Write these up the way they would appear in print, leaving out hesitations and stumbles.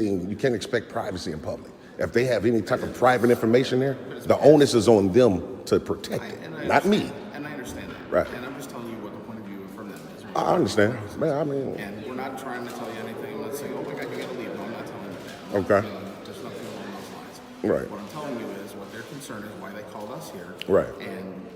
You can't expect privacy in public. If they have any type of private information there, the onus is on them to protect it, not me. And I understand that. Right. And I'm just telling you what the point of view from them is. I understand. Man, I mean, And we're not trying to tell you anything. Let's say, oh my God, you got to leave. No, I'm not telling you that. Okay. There's nothing along those lines. Right. What I'm telling you is what their concern is, why they called us here. Right. And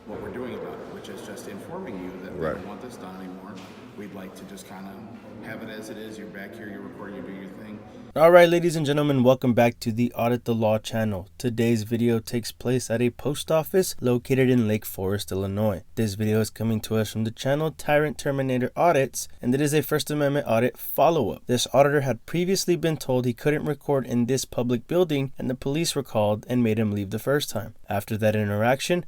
what we're doing about it, which is just informing you that they Right. don't want this done anymore. We'd like to just kind of have it as it is. You're back here, you're recording, you're doing your thing. All right, ladies and gentlemen, welcome back to the Audit the Law channel. Today's video takes place at a post office located in Lake Forest, Illinois. This video is coming to us from the channel Tyrant Terminator Audits, and it is a First Amendment audit follow-up. This auditor had previously been told he couldn't record in this public building, and the police were called and made him leave the first time. After that interaction,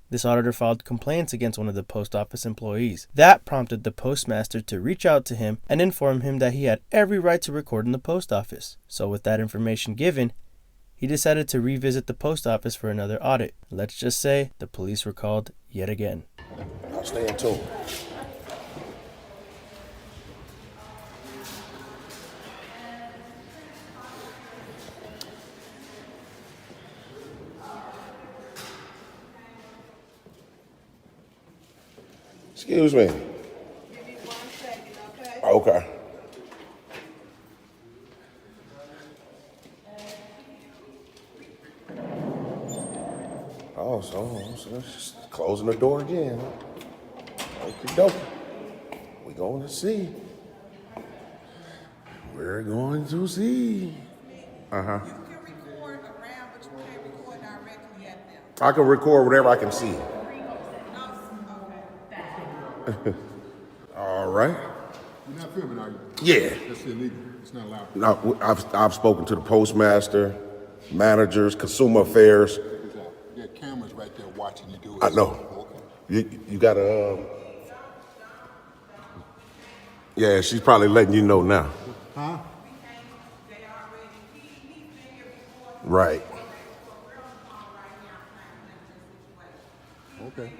this auditor filed complaints against one of the post office employees. That prompted the postmaster to reach out to him and inform him that he had every right to record in the post office. So with that information given, he decided to revisit the post office for another audit. Let's just say the police were called yet again. I'll stay in tune. Excuse me. Give me 1 second, okay? Okay. Oh, so it's closing the door again. Okie dokie. We're going to see. We're going to see. Uh-huh. You can record around, but you can't record directly at them. I can record whatever I can see. Okay. All right. You're not filming, are you? Yeah. That's illegal. It's not allowed. No, I've spoken to the postmaster, managers, consumer affairs. Check this out. You got cameras right there watching you do it. I know. Okay. You got to. Yeah, she's probably letting you know now. Huh? Right. Okay.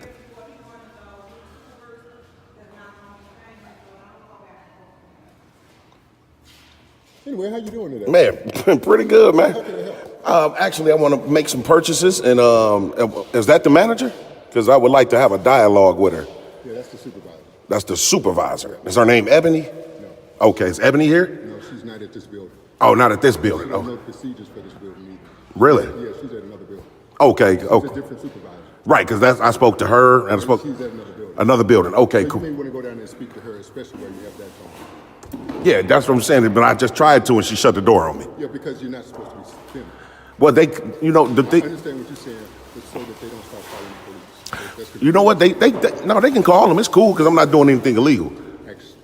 Anyway, how you doing today? Man, pretty good, man. Actually, I want to make some purchases, and is that the manager? Because I would like to have a dialogue with her. Yeah, that's the supervisor. That's the supervisor. Is her name Ebony? No. Okay, is Ebony here? No, she's not at this building. Oh, not at this I building. don't know Oh, procedures for this building either. really? Yeah, she's at another building. Okay. It's a Okay. different supervisor. Right, because I spoke to her, and I spoke She's at another building. another building. Okay, So cool. you may want to go down there and speak to her, especially while you have that phone. Yeah, that's what I'm saying. But I just tried to, and she shut the door on me. Yeah, because you're not supposed to be filming. Well, the I thing. understand what you're saying, but so that they don't start calling the police. That's what You know what? They can call them. It's cool because I'm not doing anything illegal.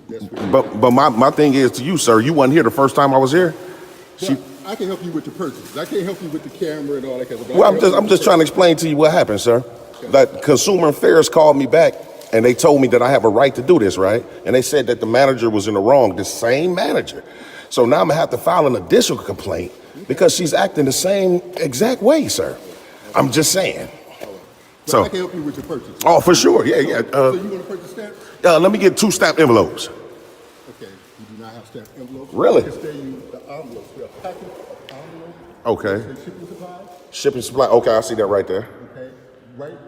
That's what But my thing is to you, sir. You wasn't here the first time I was here. Well, I can help you with the purchase. I can't help you with the camera and all that kind of stuff. Well, I'm just trying to explain to you what happened, sir. That consumer affairs called me back and they told me that I have a right to do this, right? And they said that the manager was in the wrong, the same manager. So now I'm gonna have to file an additional complaint because she's acting the same exact way, sir. I'm just saying. So I can help you with your purchase. Oh, for sure, yeah. So you want to purchase stamps? Let me get 2 stamp envelopes. Okay. You do not have stamp envelopes. Really? I can stay you the envelopes. We have package of envelopes. Okay. And shipping supplies. Shipping supply. Okay, I see that right there. Okay. Right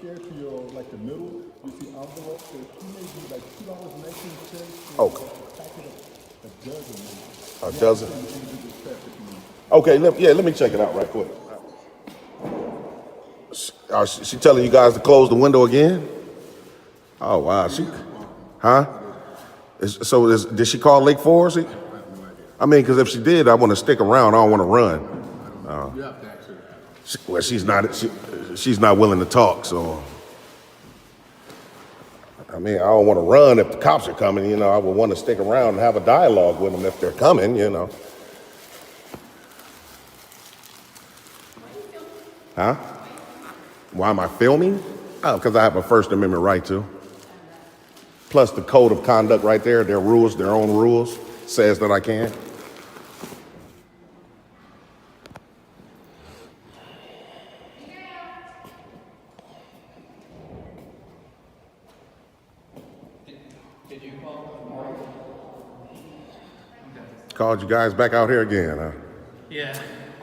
there to your like the middle. You see envelopes. So you may be like $2.19. Okay. Packet of a dozen. A dozen. Okay, let me check it out right quick. She telling you guys to close the window again? Oh wow, huh? Did she call Lake Forest? I mean, because if she did, I want to stick around. I don't want to run. You have to ask her. Well, she's not willing to talk. So, I mean, I don't want to run if the cops are coming. You know, I would want to stick around and have a dialogue with them if they're coming. You know. Huh? Why am I filming? Oh, because I have a First Amendment right to. Plus the code of conduct right there, their rules, their own rules, says that I can. called you guys back out here again, huh? Yeah,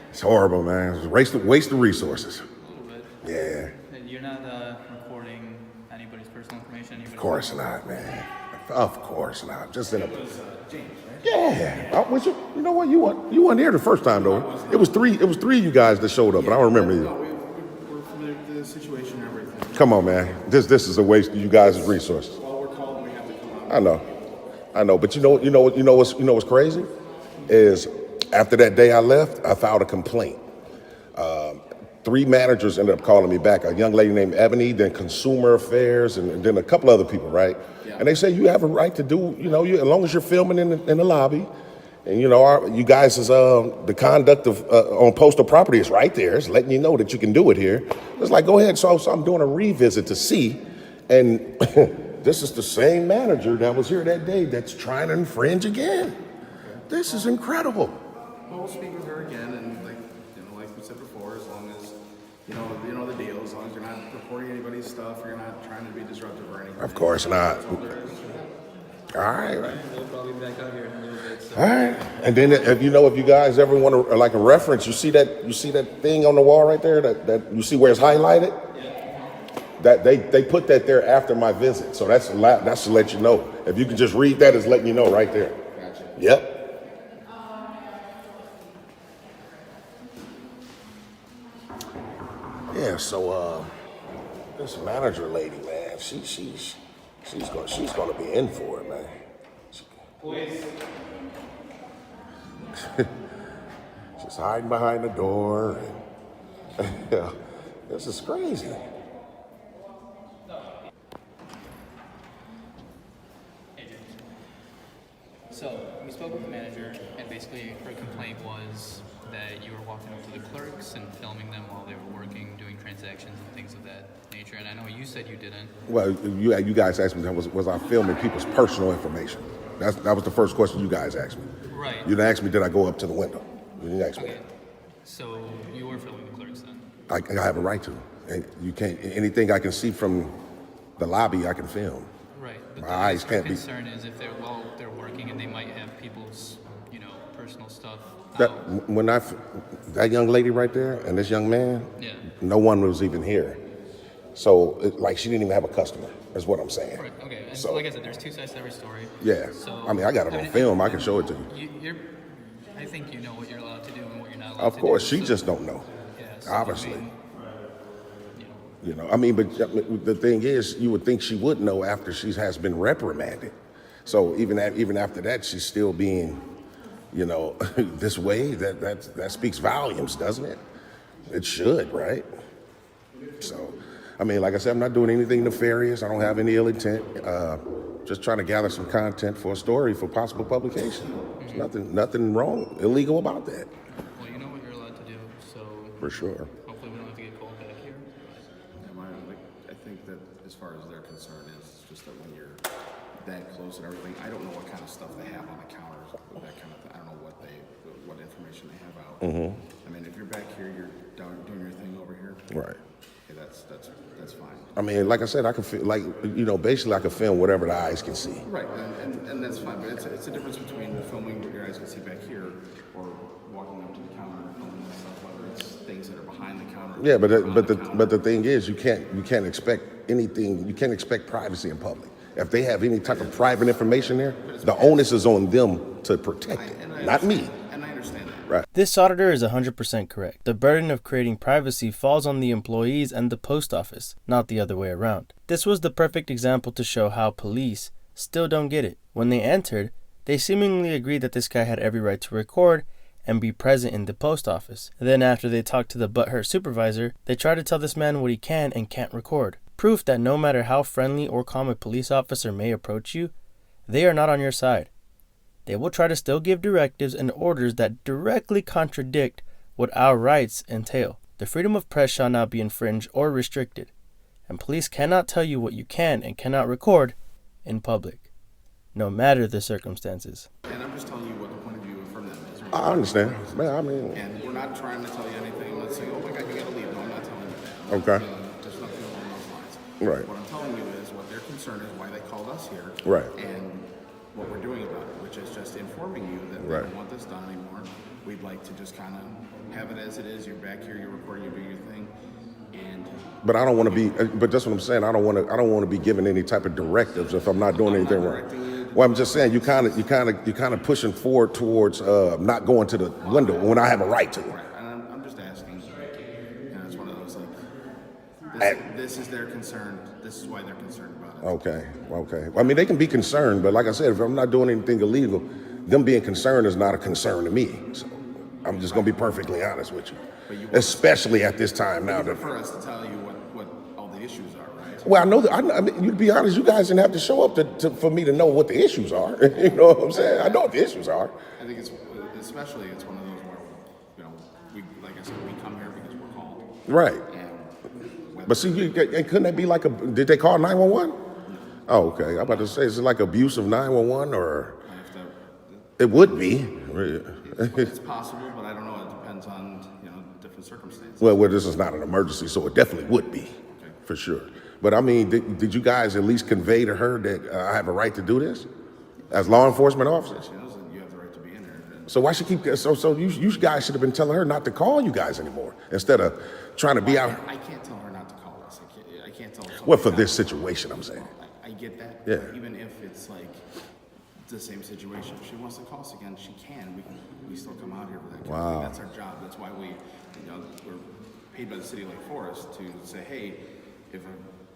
It's horrible, man. It's a waste of resources. a little bit. Yeah, And you're not recording anybody's personal information? of course not, man. Of course not. Just in a... Yeah. You know what? You weren't here the first time, though. It was three of you guys that showed up, but I don't remember you. We're familiar with the situation and everything. Come on, man. This is a waste of you guys' resources. While we're called, we have to come out. I know. But you know what's crazy is after that day I left, I filed a complaint. 3 managers ended up calling me back. A young lady named Ebony, then Consumer Affairs, and then a couple other people, right? Yeah. And they say you have a right to do, as long as you're filming in the lobby, and you guys is the conduct of on postal property is right there. It's letting you know that you can do it here. It's like, go ahead. So I'm doing a revisit to see, and this is the same manager that was here that day that's trying to infringe again. This is incredible. Well, we'll speak with her again, and like we said before, as long as you know the deal, as long as you're not reporting anybody's stuff, you're not trying to be disruptive or anything. Of course not. All right. We'll probably be back out here in a little bit. So. All right. And then if you guys ever want to like a reference, you see that thing on the wall right there that you see where it's highlighted? Yeah. That they put that there after my visit. So that's to let you know. If you can just read that, it's letting you know right there. Gotcha. Yep. Yeah, so this manager lady, man, she's gonna be in for it, man. She's hiding behind the door, and yeah, this is crazy. So we spoke with the manager, and basically her complaint was that you were walking up to the clerks and filming them while they were working, doing transactions and things of that nature. And I know you said you didn't. Well, you guys asked me, was I filming people's personal information? That was the first question you guys asked me. Right. You didn't ask me, did I go up to the window? You didn't ask me. Okay. So you were filming the clerks then? I have a right to. And you can't, anything I can see from the lobby, I can film. Right. But My eyes can't be. concern is if they're working and they might have people's personal stuff. That, out. that young lady right there and this young man, Yeah. no one was even here. So, she didn't even have a customer, is what I'm saying. Right. Okay. And So- like I said, there's 2 sides to every story. Yeah. So I mean, I got it on film. I can show it to you. I think you know what you're allowed to do and what you're not allowed Of to course, do. she just don't know. Yeah, so, Obviously. I mean, But the thing is, you would think she would know after she has been reprimanded. So even after that, she's still being, this way. That speaks volumes, doesn't it? It should, right? So, like I said, I'm not doing anything nefarious. I don't have any ill intent. Just trying to gather some content for a story for possible publication. There's nothing wrong, illegal about that. well, you know what you're allowed to do, so For sure. hopefully we don't have to get called back here. I think that as far as their concern is just that when you're that close and everything, I don't know what kind of stuff they have on the counters, that kind of thing. I don't know what information they have out. I mean, if you're back here, you're doing your thing over here. Right. Okay, that's fine. Like I said, I can feel basically I can film whatever the eyes can see. Right, and that's fine, but it's a difference between filming what your eyes can see back here or walking up to the counter and filming that stuff, whether it's things that are behind the counter. Yeah, but on the counter. the thing is, you can't expect anything. You can't expect privacy in public. If they have any type of private information there, the onus is on them to protect it, not me. And I understand that. Right. This auditor is 100% correct. The burden of creating privacy falls on the employees and the post office, not the other way around. This was the perfect example to show how police still don't get it. When they entered, they seemingly agreed that this guy had every right to record and be present in the post office. Then after they talked to the butthurt supervisor, they try to tell this man what he can and can't record. Proof that no matter how friendly or calm a police officer may approach you, they are not on your side. They will try to still give directives and orders that directly contradict what our rights entail. The freedom of press shall not be infringed or restricted, and police cannot tell you what you can and cannot record in public, no matter the circumstances. And I'm just telling you what the point of view from them is. I understand. Man, And we're not trying to tell you anything. Let's say, oh my God, you gotta leave. No, I'm not telling you that. Okay. There's nothing along those lines. Right. What I'm telling you is what their concern is, why they called us here. Right. And what we're doing about it, which is just informing you that we Right. don't want this done anymore. We'd like to just kind of have it as it is. You're back here, you're recording, you're doing your thing, and But I don't want to be. But that's what I'm saying. I don't want to be given any type of directives if I'm not doing I'm anything not wrong. directing you. Well, I'm just saying you kind of pushing forward towards not going to the window when I have a right to. right. And I'm just asking. You know, it's one of those like, this is their concern. This is why they're concerned about it. Okay. I mean, they can be concerned, but like I said, if I'm not doing anything illegal, them being concerned is not a concern to me. So I'm just gonna be perfectly honest with you, especially at this time now. You That, prefer us to tell you what all the issues are, right? well, I know that. I mean, you to be honest, you guys didn't have to show up for me to know what the issues are. You know what I'm saying? I know what the issues are. I think it's one of those where, you know, we, like I said, we come here because we're called. Right. And But see, couldn't that be like a? Did they call 911? Oh, okay. I'm about to say, is it like abuse of 911 or? I have to, It would be. it's possible, but I don't know. It depends on, you know, different circumstances. Well, this is not an emergency, so it definitely would be, for sure. But I mean, did you guys at least convey to her that I have a right to do this as law enforcement officers? She knows that you have the right to be in there. And So why should keep? So you guys should have been telling her not to call you guys anymore instead of trying to be out. I can't tell her not to call us. I can't tell her. Well, for this situation, I'm saying. I get that. Yeah. But even if it's like the same situation, if she wants to call us again, she can. We still come out here for that. Wow. That's our job. That's why we're paid by the city of Lake Forest to say, hey,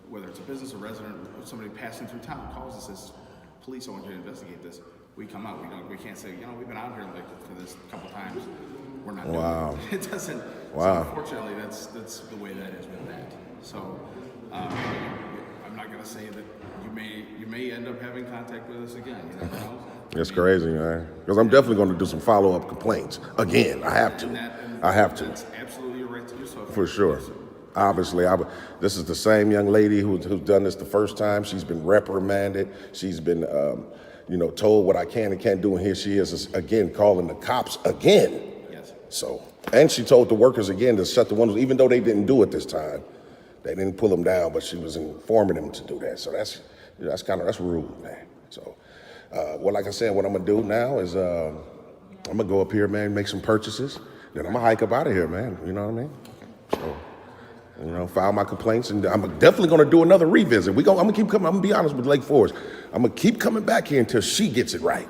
whether it's a business or resident, or somebody passing through town calls us, says, police, I want you to investigate this. We come out. We can't say, you know, we've been out here like for this a couple times. We're not doing it. It doesn't. Wow. So unfortunately, that's the way that is with that. So I'm not gonna say that you may end up having contact with us again. You never know. It's crazy, man. Because I'm definitely going to do some follow-up complaints. Again, I have to. I have to. That's absolutely your right to do so. For sure. Obviously, this is the same young lady who's done this the first time. She's been reprimanded. She's been, told what I can and can't do. And here she is again calling the cops again. Yes. So, and she told the workers again to shut the windows, even though they didn't do it this time. They didn't pull them down, but she was informing them to do that. So that's rude, man. So, like I said, what I'm gonna do now is I'm gonna go up here, man, make some purchases. Then I'm gonna hike up out of here, man. You know what I mean? So, file my complaints, and I'm definitely gonna do another revisit. I'm gonna keep coming. I'm gonna be honest with Lake Forest. I'm gonna keep coming back here until she gets it right.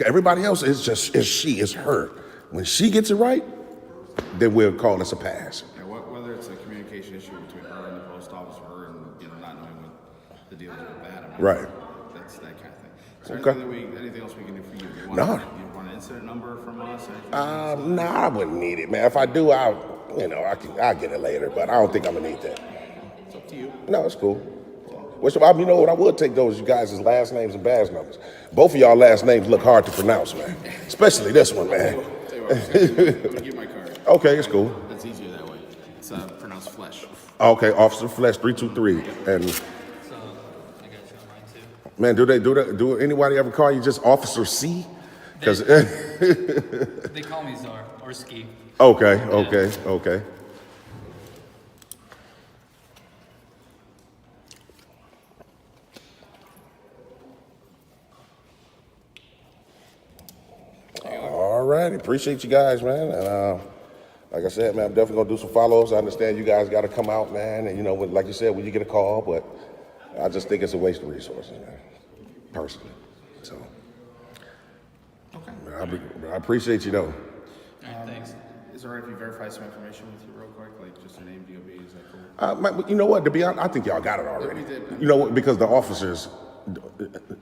Everybody else is it's her. When she gets it right, then we'll call this a pass. Yeah, whether it's a communication issue between her and the post office, or her and not knowing what the deal is with that. I mean, Right. That's that kind of thing. Is there Okay. anything else we can do for you? You No. want an incident number from us? Nah, I wouldn't need it, man. If I do, I'll get it later, but I don't think I'm gonna need that. It's up to you. No, it's cool. You know what? I would take those, you guys' last names and badge numbers. Both of y'all last names look hard to pronounce, man. Especially this one, man. Tell you what, I'm gonna give my card. Okay, it's cool. That's easier that way. It's pronounced flesh. Okay, Officer Flesh 323. And So I got you on mine too. man, do anybody ever call you just Officer C? Because They call me Czar or Ski. okay. All right, appreciate you guys, man. And like I said, man, I'm definitely gonna do some follow-ups. I understand you guys got to come out, man, and like you said, when you get a call, but I just think it's a waste of resources, man, personally. So, Okay. I appreciate you though. All right, thanks. Is it alright if you verify some information with you real quick, like just your name, DOB? Is that cool? You know what? To be honest, I think y'all got it already. We did. You know what? Because the officers,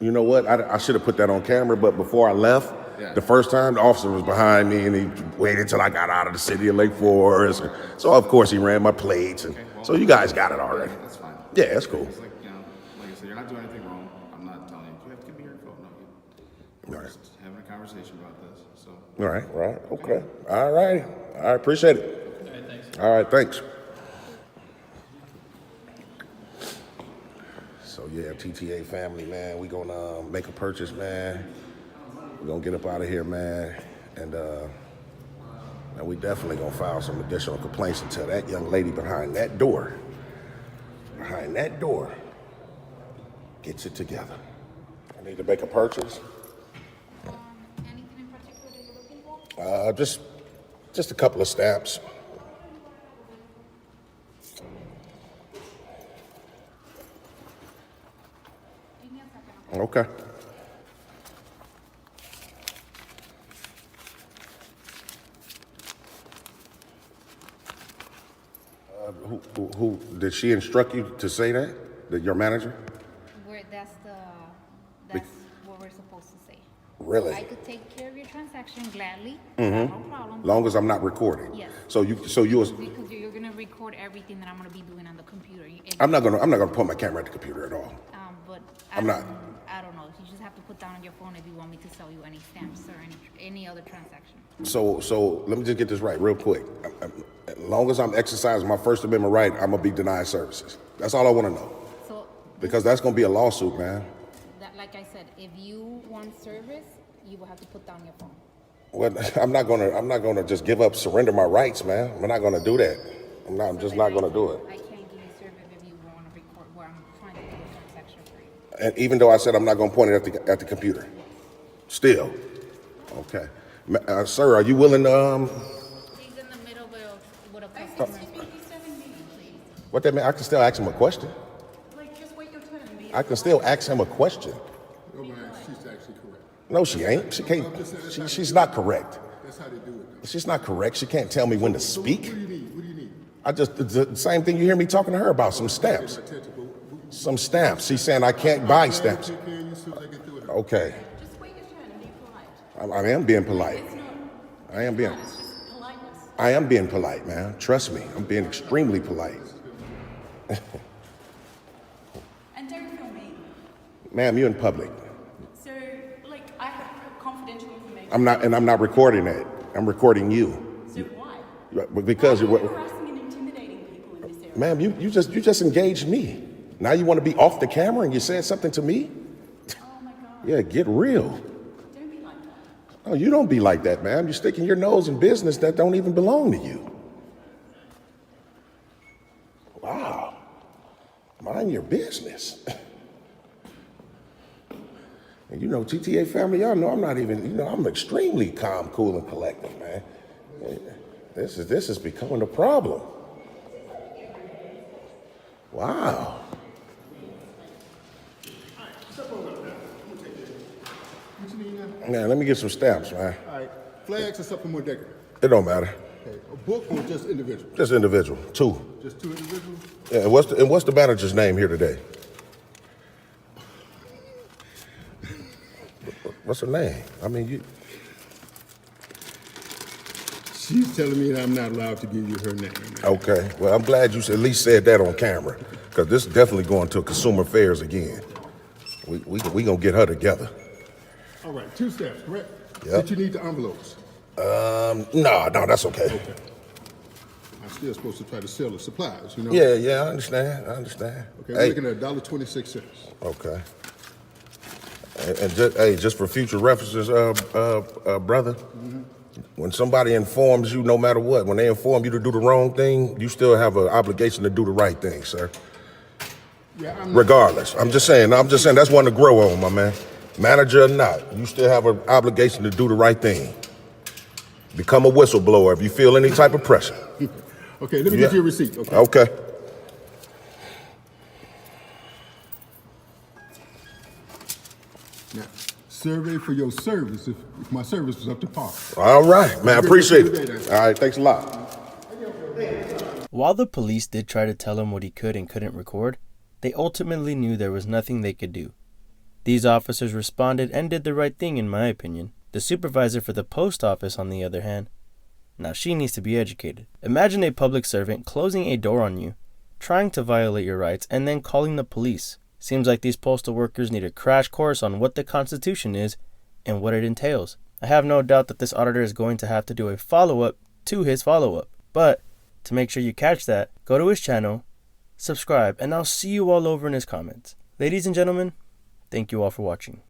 you know what? I should have put that on camera, but before I left, the first time, the officer was behind me, and he waited till I got out of the city of Lake Forest. So of course he ran my plates, and so you guys got it already. That's fine. Yeah, that's cool. It's like, like I said, you're not doing anything wrong. I'm not telling you have to give me your info. No, we're All right. just having a conversation about this. So. All right, okay. All right, I appreciate it. All right, thanks. All right, thanks. So yeah, TTA family, man, we gonna make a purchase, man. We're gonna get up out of here, man, and we definitely gonna file some additional complaints until that young lady behind that door gets it together. I need to make a purchase. Just a couple of stamps. Okay. Who did she instruct you to say that? That your manager? That's what we're supposed to say. Really? I could take care of your transaction gladly. No problem. Long as I'm not recording. Yes. So you was. Because you're gonna record everything that I'm gonna be doing on the computer. I'm not gonna put my camera at the computer at all. But I'm not. I don't know. You just have to put down on your phone if you want me to sell you any stamps or any other transaction. So let me just get this right real quick. As long as I'm exercising my First Amendment right, I'm gonna be denied services. That's all I want to know. So Because that's gonna be a lawsuit, man. that, like I said, if you want service, you will have to put down your phone. Well, I'm not gonna just give up, surrender my rights, man. I'm not gonna do that. I'm just not gonna do it. I can't give you service if you want to record where I'm trying to do a transaction for you. And even though I said I'm not gonna point it at the computer, still, okay. Sir, are you willing to He's in the middle with a customer. What that mean? I can still ask him a question. Like, just wait your turn. I can still ask him a question. No, man, she's actually correct. No, she ain't. She can't. She's not correct. That's how they do it. She's not correct. She can't tell me when to speak. What do you need? What do you need? I just the same thing you hear me talking to her about. Some stamps. Attention, but Some stamps. She's saying I can't buy I'll stamps. take care of you as soon as I get through with her. Okay. Just wait your turn and be polite. I am being polite. It's not, I am being. it's just politeness. I am being polite, man. Trust me. I'm being extremely polite. And don't film me. Ma'am, you're in public. So, like, I have confidential information. I'm not recording that. I'm recording you. So why? Because Why are you you're. harassing and intimidating people in this area? Ma'am, you just engaged me. Now you want to be off the camera and you said something to me? Oh my God. Yeah, get real. Don't be like that. Oh, you don't be like that, ma'am. You're sticking your nose in business that don't even belong to you. Wow. Mind your business. And you know, TTA family, y'all know I'm not even, I'm extremely calm, cool, and collected, man. This is becoming a problem. Wow. What you need now? Man, let me get some stamps, man. All right. Flags or something more decorative? It don't matter. Okay. A book or just individual? Just individual. Two. Just two individuals? Yeah, and what's the manager's name here today? What's her name? I mean, you. She's telling me that I'm not allowed to give you her name. Okay. Well, I'm glad you at least said that on camera, because this is definitely going to consumer affairs again. We gonna get her together. All right, two stamps, correct? Yep. Did you need the envelopes? No, that's okay. Okay. I'm still supposed to try to sell the supplies, you know? Yeah, I understand. Okay, we're Hey, looking at $1.26. okay. And just for future references, brother, when somebody informs you, no matter what, when they inform you to do the wrong thing, you still have an obligation to do the right thing, sir. Yeah, Regardless, I'm just saying that's one to grow on, my man. Manager or not, you still have an obligation to do the right thing. Become a whistleblower if you feel any type of pressure. Okay, let me get you a receipt, okay? Okay. Now, survey for your service if my service was up to par. All right, man. I appreciate Have a good it. day, All right, thanks a lot. While the police did try to tell him what he could and couldn't record, they ultimately knew there was nothing they could do. These officers responded and did the right thing, in my opinion. The supervisor for the post office, on the other hand, now she needs to be educated. Imagine a public servant closing a door on you, trying to violate your rights, and then calling the police. Seems like these postal workers need a crash course on what the Constitution is and what it entails. I have no doubt that this auditor is going to have to do a follow-up to his follow-up. But to make sure you catch that, go to his channel, subscribe, and I'll see you all over in his comments. Ladies and gentlemen, thank you all for watching.